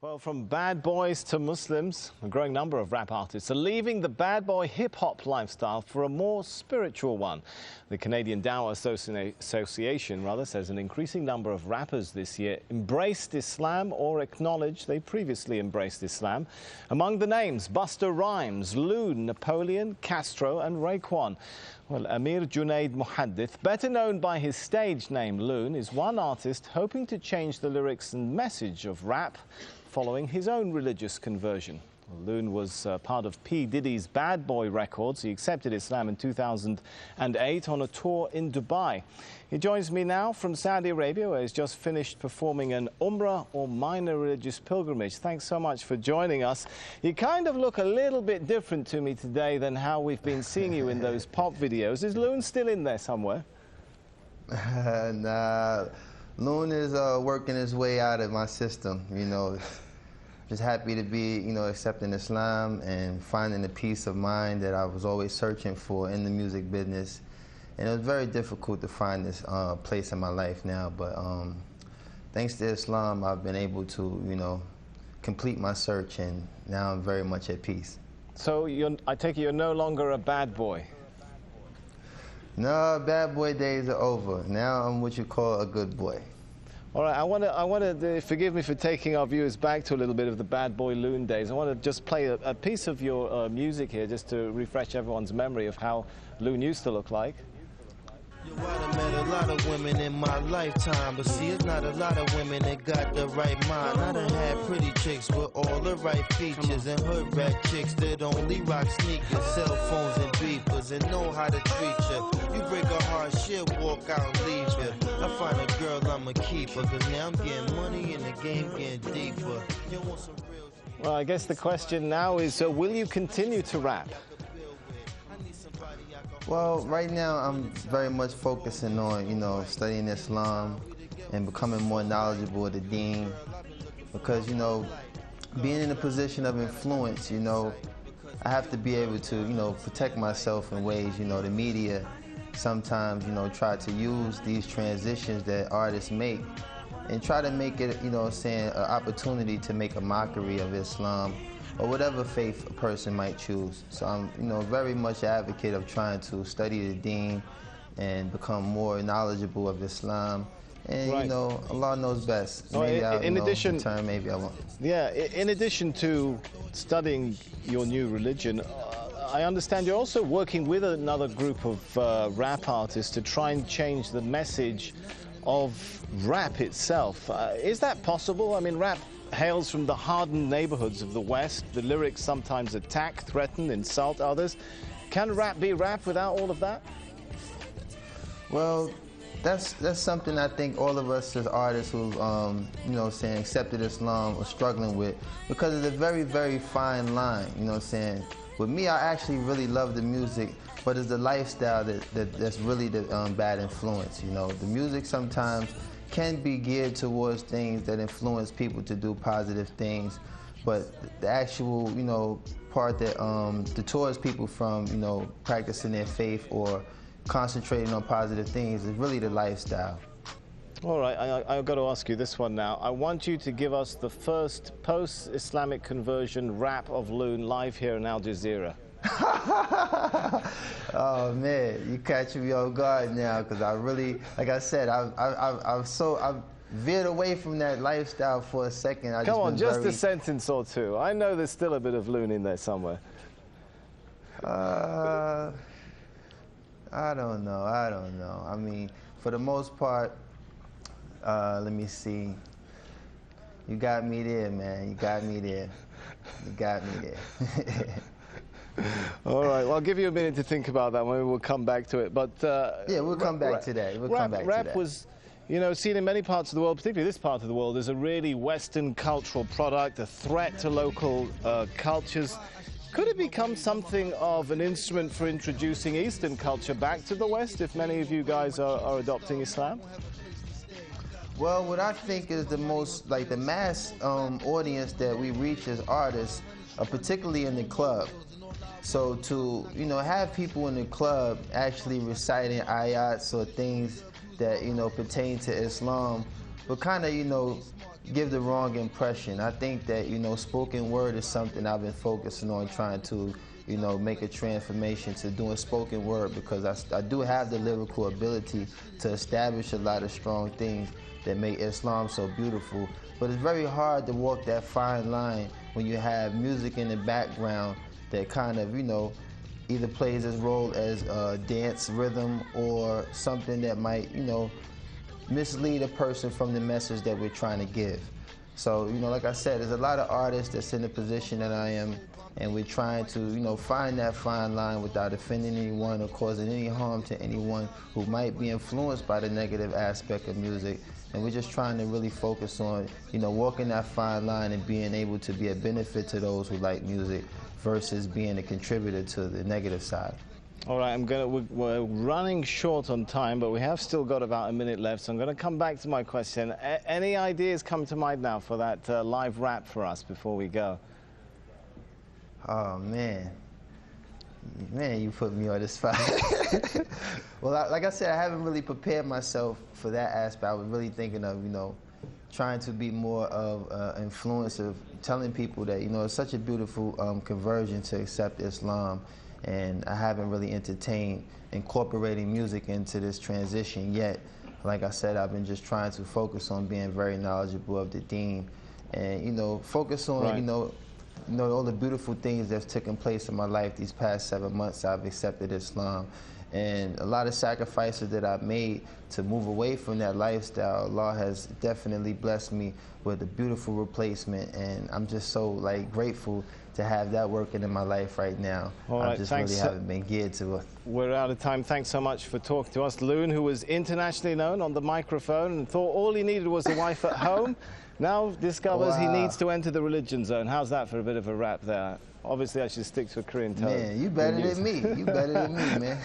Well, from bad boys to Muslims, a growing number of rap artists are leaving the bad boy hip-hop lifestyle for a more spiritual one. The Canadian Dawah Association says an increasing number of rappers this year embraced Islam or acknowledged they previously embraced Islam. Among the names, Busta Rhymes, Loon, Napoleon, Castro and Raekwon. Well, Amir Junaid Muhaddith, better known by his stage name Loon, is one artist hoping to change the lyrics and message of rap following his own religious conversion. Loon was part of P Diddys' Bad Boy Records. He accepted Islam in 2008 on a tour in Dubai. He joins me now from Saudi Arabia, where he's just finished performing an Umrah or minor religious pilgrimage. Thanks so much for joining us. You kind of look a little bit different to me today than how we've been seeing you in those pop videos. Is Loon still in there somewhere? Nah. Loon is working his way out of my system, you know. Just happy to be, you know, accepting Islam and finding the peace of mind that I was always searching for in the music business. And it was very difficult to find this place in my life now, but thanks to Islam, I've been able to, you know, complete my search, and now I'm very much at peace. So I take it you're no longer a bad boy? No, bad boy days are over. Now I'm what you call a good boy. All right, I want to forgive me for taking our viewers back to a little bit of the bad boy Loon days. I want to just play a piece of your music here, just to refresh everyone's memory of how Loon used to look like. Yo, I done met a lot of women in my lifetime, but see, it's not a lot of women that got the right mind. I done had pretty chicks with all the right features, and hood rat chicks that only rock sneakers, cell phones and beepers, and know how to treat you. You break a heart, she'll walk out and leave you. I find a girl, I'ma keep her, cause now I'm getting money and the game getting deeper. You want some real... Well, I guess the question now is, will you continue to rap? Well, right now I'm very much focusing on, you know, studying Islam and becoming more knowledgeable of the deen, because, you know, being in a position of influence, you know, I have to be able to, you know, protect myself in ways, you know, the media sometimes, you know, try to use these transitions that artists make and try to make it, you know, saying an opportunity to make a mockery of Islam or whatever faith a person might choose. So I'm, you know, very much an advocate of trying to study the deen and become more knowledgeable of Islam. And, right. You know, Allah knows best. Maybe I'll, in addition, return, maybe I won't. Yeah, in addition to studying your new religion, I understand you're also working with another group of rap artists to try and change the message of rap itself. Is that possible? I mean, rap hails from the hardened neighborhoods of the West. The lyrics sometimes attack, threaten, insult others. Can rap be rap without all of that? Well, that's something I think all of us as artists who, you know, saying accepted Islam are struggling with, because it's a very, very fine line. You know, saying with me, I actually really love the music, but it's the lifestyle that's really the bad influence. You know, the music sometimes can be geared towards things that influence people to do positive things, but the actual, you know, part that deters people from, you know, practicing their faith or concentrating on positive things is really the lifestyle. All right, I've got to ask you this one now. I want you to give us the first post-Islamic conversion rap of Loon live here in Al Jazeera. Oh man, you catch me off guard now, because I really, like I said, I've veered away from that lifestyle for a second. Come on, just a sentence or two. I know there's still a bit of Loon in there somewhere. I don't know. I mean, for the most part, let me see. You got me there, man. You got me there. You got me there. All right, well, I'll give you a minute to think about that. Maybe we'll come back to it. But yeah, we'll come back to that. Rap was, you know, seen in many parts of the world, particularly this part of the world, as a really Western cultural product, a threat to local cultures. Could it become something of an instrument for introducing Eastern culture back to the West if many of you guys are adopting Islam? Well, what I think is the most, like the mass audience that we reach as artists, particularly in the club. So to, you know, have people in the club actually reciting ayats or things that, you know, pertain to Islam will kind of, you know, give the wrong impression. I think that, you know, spoken word is something I've been focusing on, trying to, you know, make a transformation to doing spoken word, because I do have the lyrical ability to establish a lot of strong things that make Islam so beautiful. But it's very hard to walk that fine line when you have music in the background that kind of, you know, either plays its role as a dance rhythm or something that might, you know, mislead a person from the message that we're trying to give. So, you know, like I said, there's a lot of artists that's in the position that I am, and we're trying to, you know, find that fine line without offending anyone or causing any harm to anyone who might be influenced by the negative aspect of music. And we're just trying to really focus on, you know, walking that fine line and being able to be a benefit to those who like music versus being a contributor to the negative side. All right, we're running short on time, but we have still got about a minute left, so I'm going to come back to my question. Any ideas come to mind now for that live rap for us before we go? Oh, man. Man, you put me on the spot. Well, like I said, I haven't really prepared myself for that aspect. I was really thinking of, you know, trying to be more of an influence of telling people that, you know, it's such a beautiful conversion to accept Islam. And I haven't really entertained incorporating music into this transition yet. Like I said, I've been just trying to focus on being very knowledgeable of the deen, and, you know, focus on, right, you know, all the beautiful things that's taken place in my life these past 7 months. I've accepted Islam, and a lot of sacrifices that I've made to move away from that lifestyle. Allah has definitely blessed me with a beautiful replacement, and I'm just so, like, grateful to have that working in my life right now. All right, I just really haven't been geared to it. We're out of time. Thanks so much for talking to us. Loon, who was internationally known on the microphone and thought all he needed was a wife at home, now discovers he needs to enter the religion zone. How's that for a bit of a rap there? Obviously, I should stick to a Korean tone. Man, you better than me. You better than me, man.